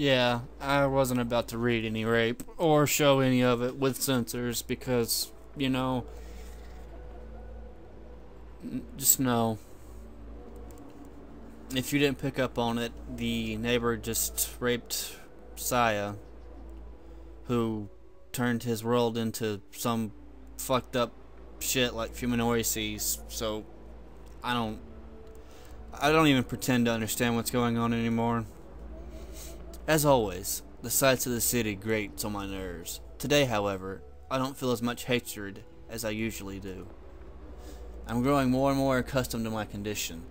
Yeah, I wasn't about to read any rape or show any of it with censors because, you know, just know. If you didn't pick up on it, the neighbor just raped Saya, who turned his world into some fucked up shit like Fuminori sees. So I don't even pretend to understand what's going on anymore. As always, the sights of the city grate on my nerves. Today, however, I don't feel as much hatred as I usually do. I'm growing more and more accustomed to my condition.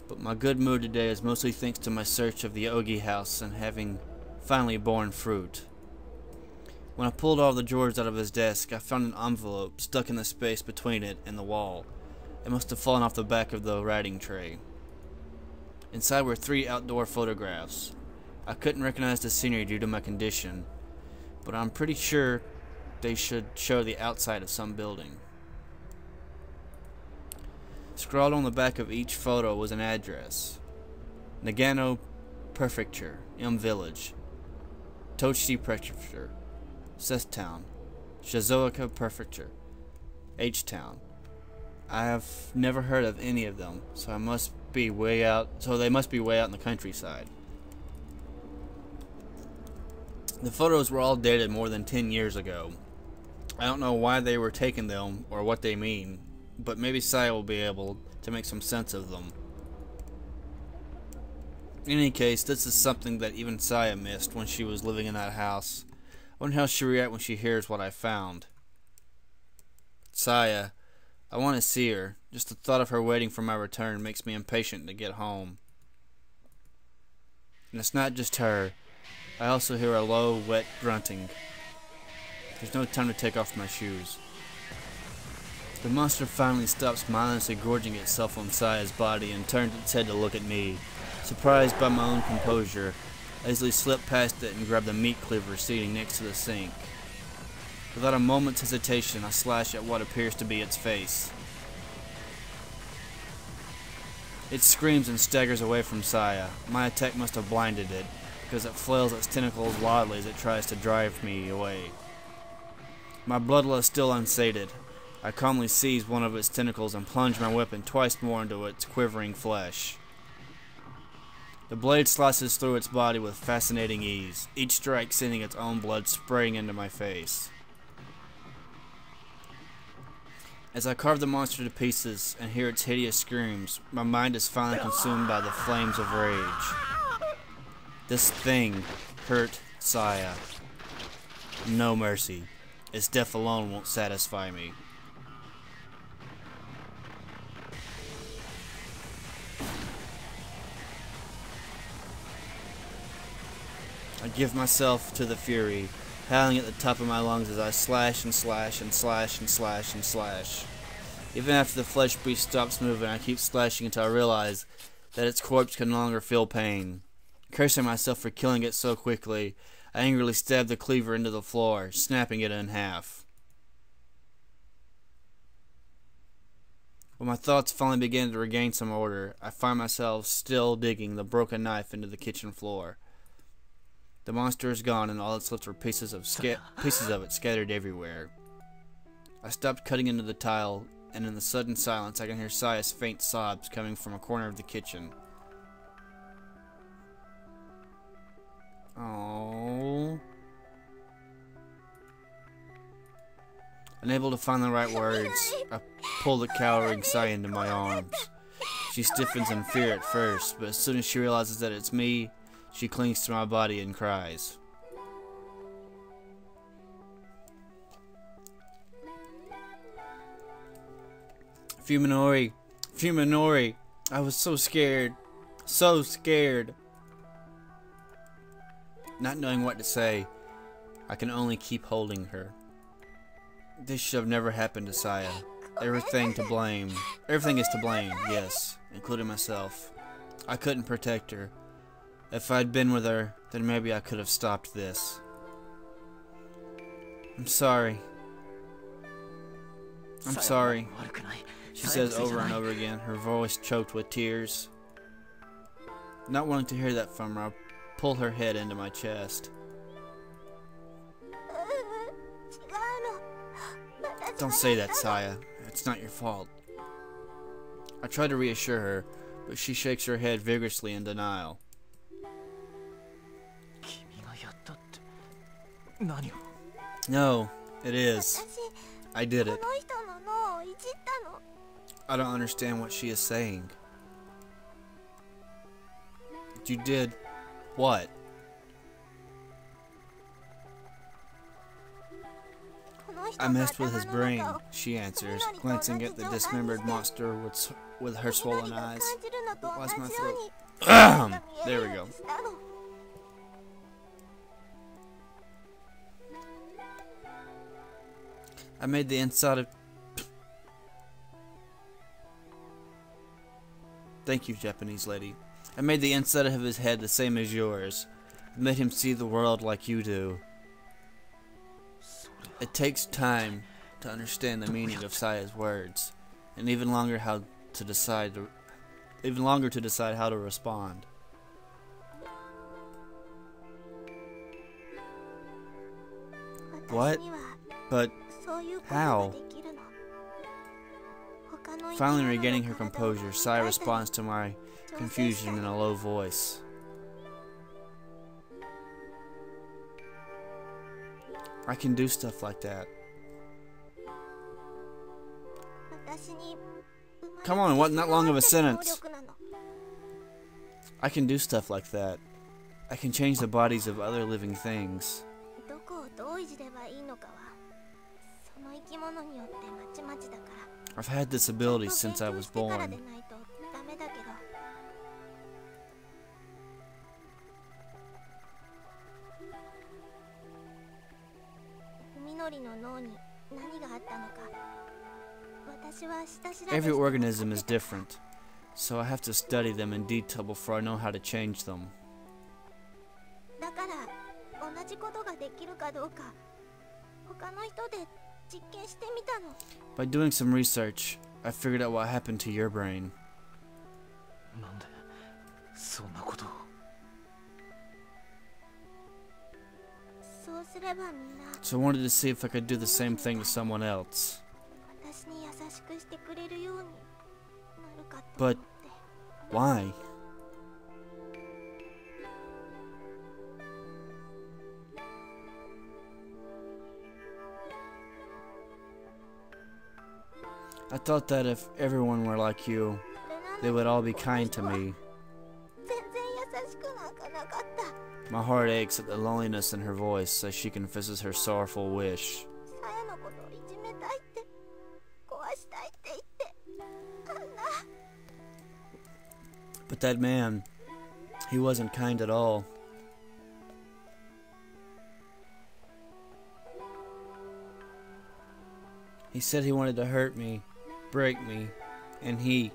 But my good mood today is mostly thanks to my search of the Ogi house and having finally borne fruit. When I pulled all the drawers out of his desk, I found an envelope stuck in the space between it and the wall. It must have fallen off the back of the writing tray. Inside were 3 outdoor photographs. I couldn't recognize the scenery due to my condition, but I'm pretty sure they should show the outside of some building. Scrawled on the back of each photo was an address. Nagano Prefecture, M Village. Tochi Prefecture, Seth Town. Shizuoka Prefecture, H Town. I have never heard of any of them, so they must be way out in the countryside. The photos were all dated more than 10 years ago. I don't know why they were taking them or what they mean, but maybe Saya will be able to make some sense of them. In any case, this is something that even Saya missed when she was living in that house. I wonder how she'll react when she hears what I found. Saya, I want to see her. Just the thought of her waiting for my return makes me impatient to get home. And it's not just her. I also hear a low, wet grunting. There's no time to take off my shoes. The monster finally stops mindlessly gorging itself on Saya's body and turns its head to look at me. Surprised by my own composure, I easily slip past it and grab the meat cleaver sitting next to the sink. Without a moment's hesitation, I slash at what appears to be its face. It screams and staggers away from Saya. My attack must have blinded it, because it flails its tentacles wildly as it tries to drive me away. My bloodlust still unsated, I calmly seize one of its tentacles and plunge my weapon twice more into its quivering flesh. The blade slices through its body with fascinating ease, each strike sending its own blood spraying into my face. As I carve the monster to pieces and hear its hideous screams, my mind is finally consumed by the flames of rage. This thing hurt Saya. No mercy. Its death alone won't satisfy me. I give myself to the fury, howling at the top of my lungs as I slash and slash and slash and slash and slash. Even after the flesh beast stops moving, I keep slashing until I realize that its corpse can no longer feel pain. Cursing myself for killing it so quickly, I angrily stab the cleaver into the floor, snapping it in half. When my thoughts finally begin to regain some order, I find myself still digging the broken knife into the kitchen floor. The monster is gone, and all that's left are pieces of it scattered everywhere. I stopped cutting into the tile, and in the sudden silence I can hear Saya's faint sobs coming from a corner of the kitchen. Oh. Unable to find the right words, I pull the cowering Saya into my arms. She stiffens in fear at first, but as soon as she realizes that it's me, she clings to my body and cries. Fuminori, Fuminori, I was so scared, so scared. Not knowing what to say, I can only keep holding her. This should have never happened to Saya. Everything is to blame, yes, including myself. I couldn't protect her. If I'd been with her, then maybe I could have stopped this. I'm sorry. I'm sorry, she says over and over again, her voice choked with tears. Not wanting to hear that from her, I pull her head into my chest. Don't say that, Saya. It's not your fault. I try to reassure her, but she shakes her head vigorously in denial. No, it is. I did it. I don't understand what she is saying. You did what? I messed with his brain, she answers, glancing at the dismembered monster with her swollen eyes. Why's my throat? There we go. I made the inside of... Thank you, Japanese lady. I made the inside of his head the same as yours. I made him see the world like you do. It takes time to understand the meaning of Saya's words, and even longer to decide how to respond. What? But how? Finally regaining her composure, Saya responds to my confusion in a low voice. I can do stuff like that. Come on, what? Not long of a sentence. I can do stuff like that. I can change the bodies of other living things. I've had this ability since I was born. Every organism is different, so I have to study them in detail before I know how to change them. By doing some research, I figured out what happened to your brain. So I wanted to see if I could do the same thing to someone else. But why? I thought that if everyone were like you, they would all be kind to me. My heart aches at the loneliness in her voice as she confesses her sorrowful wish. But that man, he wasn't kind at all. He said he wanted to hurt me, break me, and he...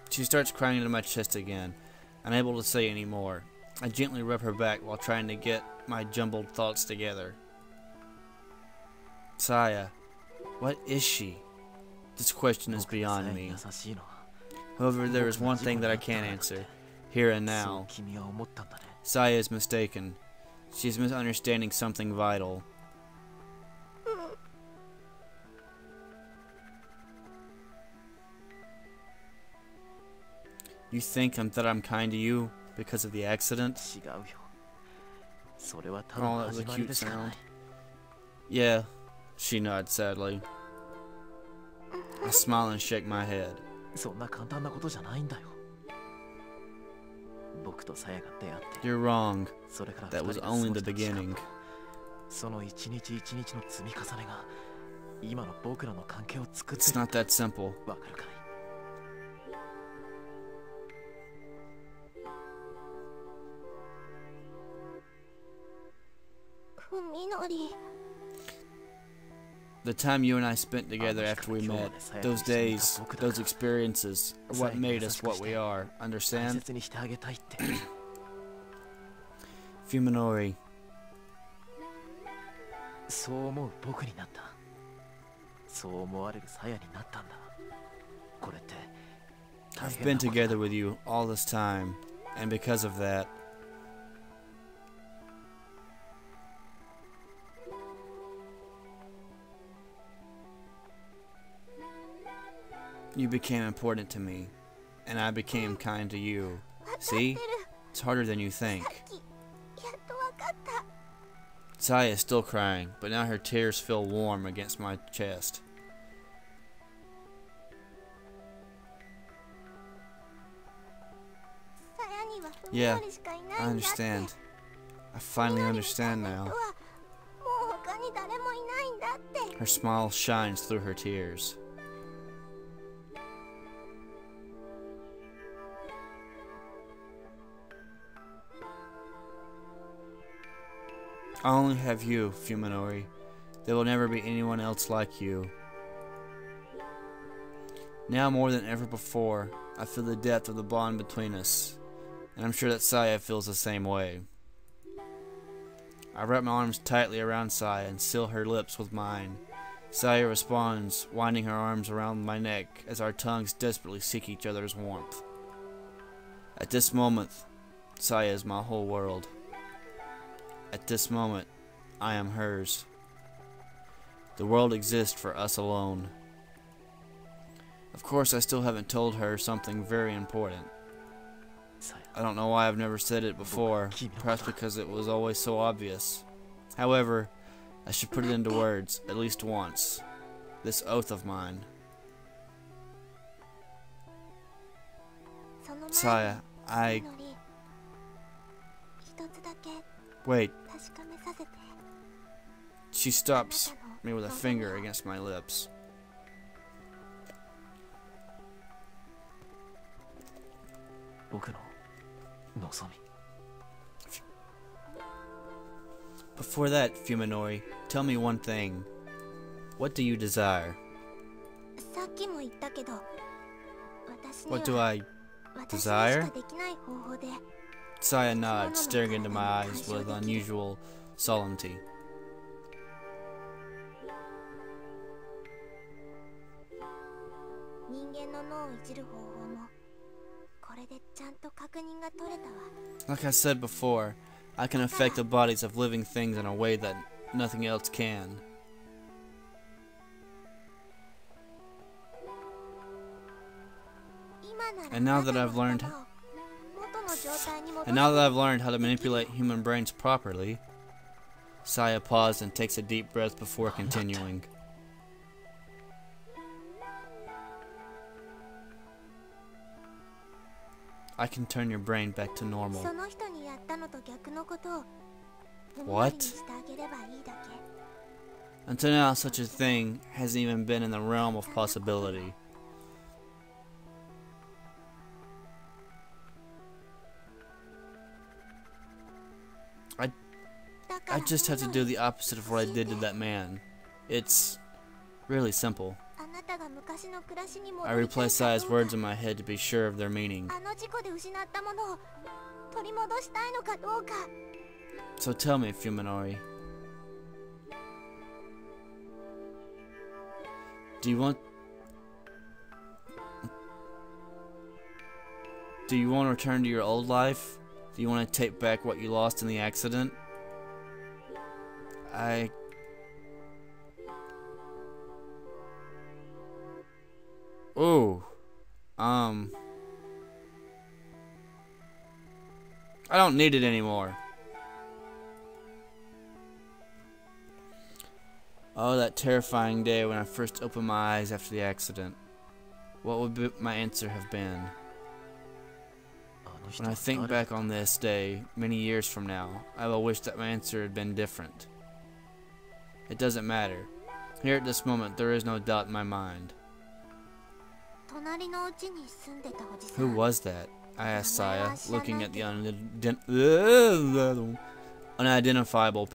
She starts crying into my chest again, unable to say any more. I gently rub her back while trying to get my jumbled thoughts together. Saya, what is she? This question is beyond me. However, there is one thing that I can answer, here and now. Saya is mistaken. She is misunderstanding something vital. You think that I'm kind to you because of the accident? Oh, that was a cute sound. Yeah, she nods sadly. I smile and shake my head. You're wrong. That was only the beginning. It's not that simple. The time you and I spent together after we met, those days, those experiences, are what made us what we are. Understand? Fuminori. I've been together with you all this time, and because of that, you became important to me, and I became kind to you. See? It's harder than you think. Saya is still crying, but now her tears feel warm against my chest. Yeah, I understand. I finally understand now. Her smile shines through her tears. I only have you, Fuminori. There will never be anyone else like you. Now more than ever before, I feel the depth of the bond between us, and I'm sure that Saya feels the same way. I wrap my arms tightly around Saya and seal her lips with mine. Saya responds, winding her arms around my neck as our tongues desperately seek each other's warmth. At this moment, Saya is my whole world. At this moment, I am hers. The world exists for us alone. Of course, I still haven't told her something very important. I don't know why I've never said it before, perhaps because it was always so obvious. However, I should put it into words, at least once. This oath of mine. Saya, Wait. She stops me with a finger against my lips. Before that, Fuminori, tell me one thing. What do you desire? What do I desire? Saya nods, staring into my eyes with unusual solemnity. Like I said before, I can affect the bodies of living things in a way that nothing else can. And now that I've learned how to manipulate human brains properly, Saya paused and takes a deep breath before continuing. I can turn your brain back to normal. What? Until now, such a thing hasn't even been in the realm of possibility. I just have to do the opposite of what I did to that man. It's really simple. I replay Saya's words in my head to be sure of their meaning. So tell me, Fuminori. Do you want to return to your old life? Do you want to take back what you lost in the accident? I don't need it anymore. Oh, that terrifying day when I first opened my eyes after the accident. What would my answer have been? When I think back on this day, many years from now, I will wish that my answer had been different. It doesn't matter. Here at this moment, there is no doubt in my mind. Who was that? I asked Saya, looking at the unidentifiable